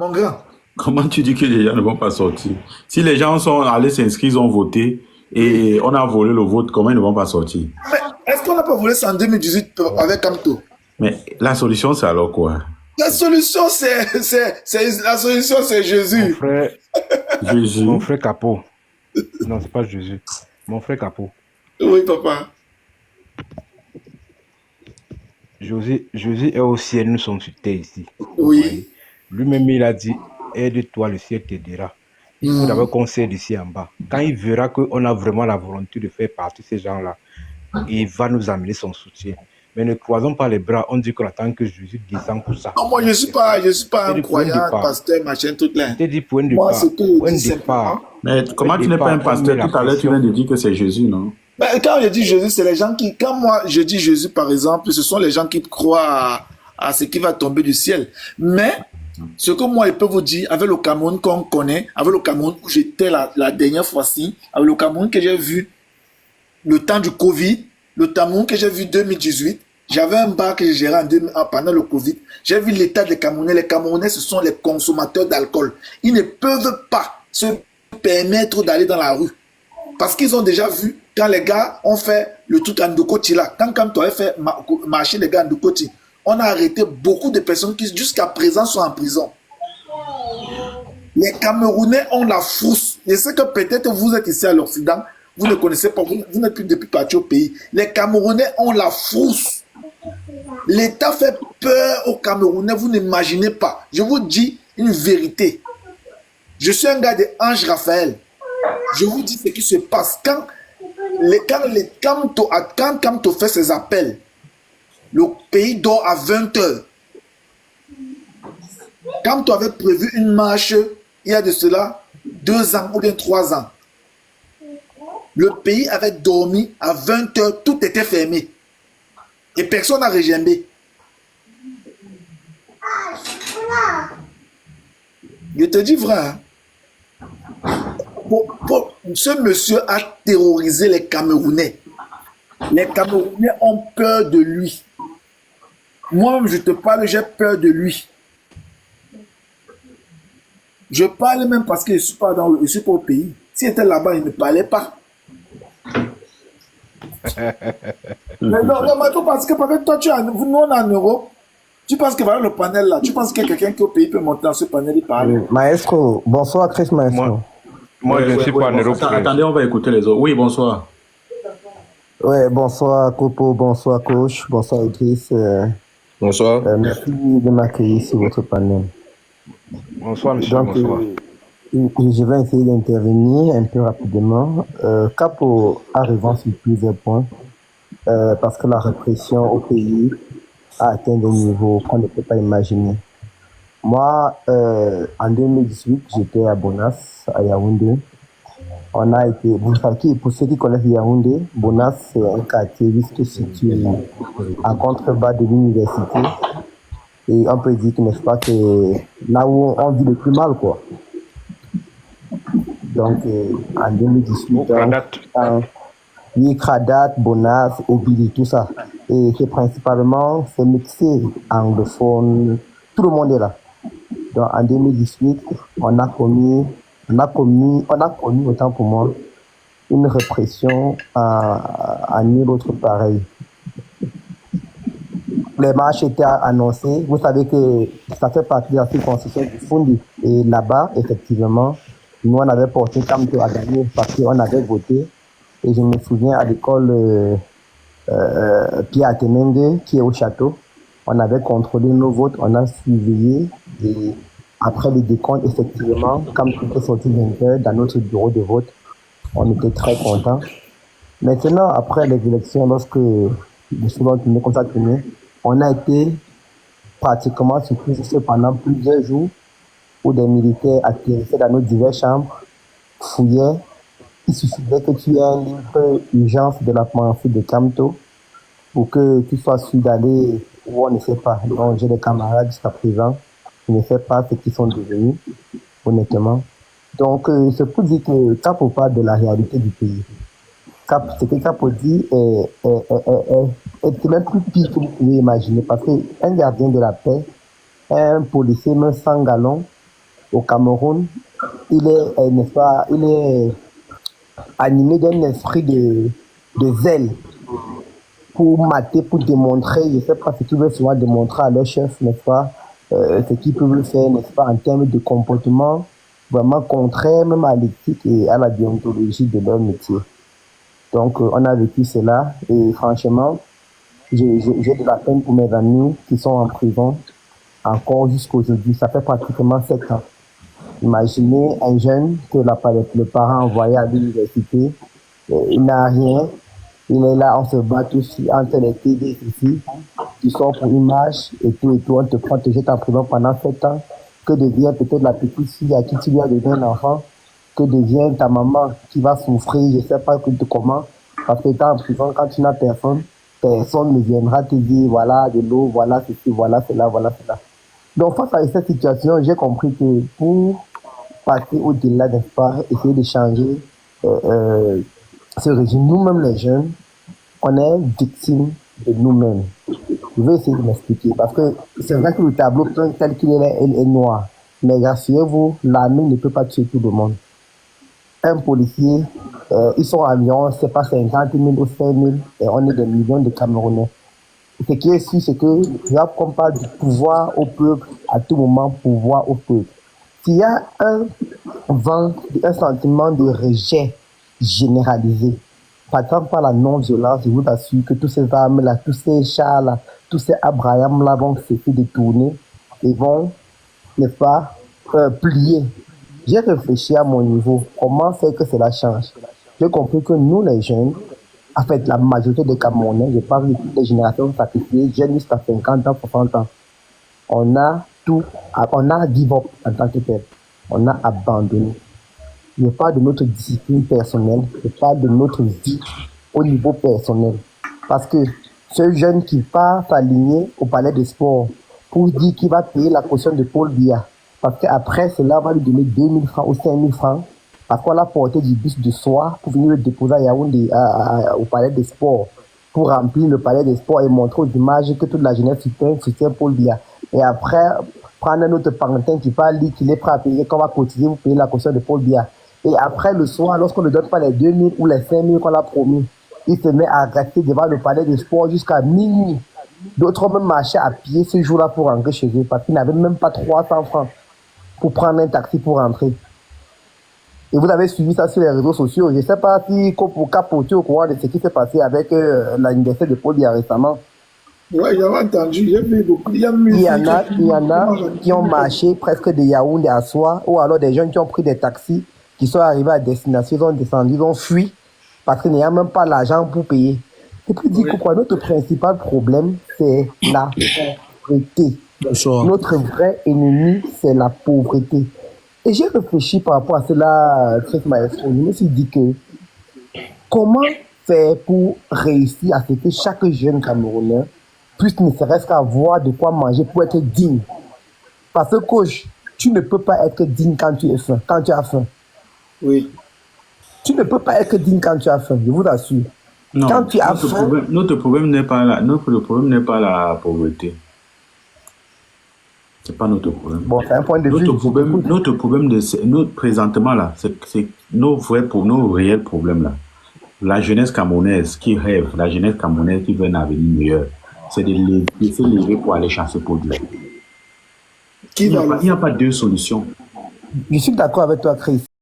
Mon grand. Comment tu dis que les gens ne vont pas sortir? Si les gens sont allés s'inscrire, ils ont voté et on a volé le vote, comment ils ne vont pas sortir? Mais est-ce qu'on n'a pas volé ça en 2018 avec Camto? Mais la solution, c'est alors quoi? La solution, la solution, c'est Mon Jésus. frère, mon Jésus. frère Capot. Non, c'est pas Jésus. Mon frère Capot. Oui, papa. Jésus est au ciel, nous sommes sur terre ici. Vous Oui. voyez. Lui-même, il a dit, aide-toi, le ciel t'aidera. Il faut d'abord qu'on s'aide ici en bas. Quand il verra qu'on a vraiment la volonté de faire partie de ces gens-là, il va nous amener son soutien. Mais ne croisons pas les bras, on dit qu'on attend que Jésus descende pour ça. Non, moi, je ne suis pas un dit pour un croyant, départ. pasteur, machin, tout là. Je t'ai dit pour un Moi, départ. c'est que Pour je un dis simplement. départ. Mais comment tu n'es pas un pasteur? Tout à l'heure, tu viens de dire que c'est Jésus, non? Ben, quand je dis Jésus, c'est les gens qui, quand moi je dis Jésus par exemple, ce sont les gens qui croient à ce qui va tomber du ciel. Mais ce que moi je peux vous dire, avec le Cameroun qu'on connaît, avec le Cameroun où j'étais la dernière fois-ci, avec le Cameroun que j'ai vu le temps du Covid, le Cameroun que j'ai vu 2018, j'avais un bar que j'ai géré pendant le Covid. J'ai vu l'état des Camerounais. Les Camerounais, ce sont les consommateurs d'alcool. Ils ne peuvent pas se permettre d'aller dans la rue. Parce qu'ils ont déjà vu, quand les gars ont fait le truc en Ndokoti là, quand tu avais fait marcher les gars en Ndokoti, on a arrêté beaucoup de personnes qui jusqu'à présent sont en prison. Les Camerounais ont la frousse. Je sais que peut-être vous êtes ici à l'Occident, vous ne connaissez pas, vous n'êtes plus depuis parti au pays. Les Camerounais ont la frousse. L'État fait peur aux Camerounais, vous n'imaginez pas. Je vous dis une vérité. Je suis un gars de Ange Raphaël. Je vous dis ce qui se passe. Quand Camto fait ses appels, le pays dort à 20h. Camto avait prévu une marche il y a de cela 2 ans ou bien 3 ans. Le pays avait dormi à 20h, tout était fermé. Et personne n'a regimbé. Je te dis vrai. Hein? Ce monsieur a terrorisé les Camerounais. Les Camerounais ont peur de lui. Moi-même, je te parle, j'ai peur de lui. Je parle même parce que je ne suis pas au pays. S'il était là-bas, il ne parlait pas. Mais non, parce que toi, nous, on est en Europe. Tu penses que voilà le panel là, tu penses que quelqu'un qui est au pays peut monter dans ce panel et parler? Maestro, bonsoir Chris Maestro. Moi, je ne suis pas en Europe. Attendez, on va écouter les autres. Oui, bonsoir. Ouais, bonsoir Copo, bonsoir coach, bonsoir Idriss. Bonsoir. Merci de m'accueillir sur votre panel. Bonsoir monsieur, Donc, bonsoir. je vais essayer d'intervenir un peu rapidement. Capo a raison sur plusieurs points, parce que la répression au pays a atteint des niveaux qu'on ne peut pas imaginer. Moi, en 2018, j'étais à Bonas, à Yaoundé. On a été, pour ceux qui connaissent Yaoundé, Bonas, c'est un quartier juste situé à contrebas de l'université. Et on peut dire que, n'est-ce pas, c'est là où on vit le plus mal, quoi. Donc, en 2018, oui, Kradat, Bonas, Obili, tout ça. Et c'est principalement, c'est mixé anglophone, tout le monde est là. Donc, en 2018, on a connu, autant pour moi, une répression à nul autre pareil. Les marches étaient annoncées. Vous savez que ça fait partie de la circonscription du Fundi. Et là-bas, effectivement, nous, on avait porté Camto à gagner parce qu'on avait voté. Et je me souviens à l'école Pierre Atemende, qui est au château, on avait contrôlé nos votes, on a surveillé. Et après le décompte, effectivement, comme tout est sorti vainqueur dans notre bureau de vote, on était très contents. Maintenant, après les élections, lorsque le second tournée comme ça tourné, on a été pratiquement surpris pendant plusieurs jours où des militaires atterrissaient dans nos diverses chambres, fouillaient. Il suffisait que tu aies un livre urgence de la pensée de Camto pour que tu sois sûr d'aller où on ne sait pas. Donc, j'ai des camarades jusqu'à présent qui ne savent pas ce qu'ils sont devenus, honnêtement. Donc, c'est pour dire que Capo parle de la réalité du pays. Ce que Capo dit est même plus pire que vous pouvez imaginer parce qu'un gardien de la paix, un policier même sans galon, au Cameroun, il est, n'est-ce pas, il est animé d'un esprit de zèle pour mater, pour démontrer, je ne sais pas ce qu'ils veulent souvent démontrer à leur chef, n'est-ce pas, ce qu'ils peuvent faire, n'est-ce pas, en termes de comportement vraiment contraire même à l'éthique et à la déontologie de leur métier. Donc, on a vécu cela et franchement, j'ai de la peine pour mes amis qui sont en prison encore jusqu'aujourd'hui. Ça fait pratiquement 7 ans. Imaginez un jeune que le parent a envoyé à l'université, il n'a rien, il est là, on se bat tous entre les TD ici, tu sors pour une marche et tout, on te prend, te jette en prison pendant 7 ans. Que devient peut-être la petite fille à qui tu lui as donné un enfant? Que devient ta maman qui va souffrir, je ne sais pas comment, parce que tu es en prison quand tu n'as personne, personne ne viendra te dire voilà de l'eau, voilà ceci, voilà cela, voilà cela. Donc face à cette situation, j'ai compris que pour passer au-delà, n'est-ce pas, essayer de changer ce régime, nous-mêmes les jeunes, on est victimes de nous-mêmes. Je vais essayer de m'expliquer parce que c'est vrai que le tableau tel qu'il est noir. Mais rassurez-vous, l'armée ne peut pas tuer tout le monde. Un policier, ils sont environ, c'est pas 50 000 ou 5 000, et on est des millions de Camerounais. Ce qui est sûr, c'est que là, qu'on parle du pouvoir au peuple, à tout moment, pouvoir au peuple. S'il y a un sentiment de rejet généralisé, par exemple par la non-violence, je vous assure que tous ces armes-là, tous ces chars-là, tous ces Abraham-là vont se faire détourner et vont, n'est-ce pas, plier. J'ai réfléchi à mon niveau, comment faire que cela change. J'ai compris que nous, les jeunes, en fait, la majorité des Camerounais, je parle de toutes les générations sacrifiées, jeunes jusqu'à 50 ans, 60 ans, on a give up en tant que tel. On a abandonné. Je parle de notre discipline personnelle, je parle de notre vie au niveau personnel. Parce que ce jeune qui part s'aligner au palais des sports pour dire qu'il va payer la caution de Paul Biya, parce qu'après cela, on va lui donner 2 000 francs ou 5 000 francs, parce qu'on l'a porté du bus de soir pour venir le déposer à Yaoundé, au palais des sports, pour remplir le palais des sports et montrer aux images que toute la jeunesse soutient Paul Biya. Et après, prendre un autre pantin qui parle, dit qu'il est prêt à payer, qu'on va cotiser pour payer la caution de Paul Biya. Et après, le soir, lorsqu'on ne donne pas les 2 000 ou les 5 000 qu'on a promis, il se met à rester devant le palais des sports jusqu'à minuit. D'autres ont même marché à pied ce jour-là pour rentrer chez eux parce qu'ils n'avaient même pas 300 francs pour prendre un taxi pour rentrer. Et vous avez suivi ça sur les réseaux sociaux. Je ne sais pas si Capote au courant de ce qui s'est passé avec l'anniversaire de Paul Biya récemment. Oui, j'avais entendu, j'ai vu beaucoup. Il y en a qui ont marché presque de Yaoundé à Soir, ou alors des gens qui ont pris des taxis, qui sont arrivés à destination, ils ont descendu, ils ont fui, parce qu'il n'y a même pas l'argent pour payer. Et puis dire quoi, notre principal problème, c'est la pauvreté. Bonsoir. Notre vrai ennemi, c'est la pauvreté. Et j'ai réfléchi par rapport à cela, très maestro. Je me suis dit que comment faire pour réussir à ce que chaque jeune Camerounais puisse ne serait-ce qu'avoir de quoi manger pour être digne. Parce que coach, tu ne peux pas être digne quand tu as faim. Oui. Tu ne peux pas être digne quand tu as faim, je vous assure. Non, quand tu as faim, notre problème n'est pas la pauvreté. C'est pas notre problème. Bon, c'est un point de vue. Notre problème présentement là, c'est nos réels problèmes là. La jeunesse camerounaise qui rêve, la jeunesse camerounaise qui veut un avenir meilleur, c'est de se lever pour aller chasser pour Dieu. Il n'y a pas deux solutions. Je suis d'accord avec toi, Chris.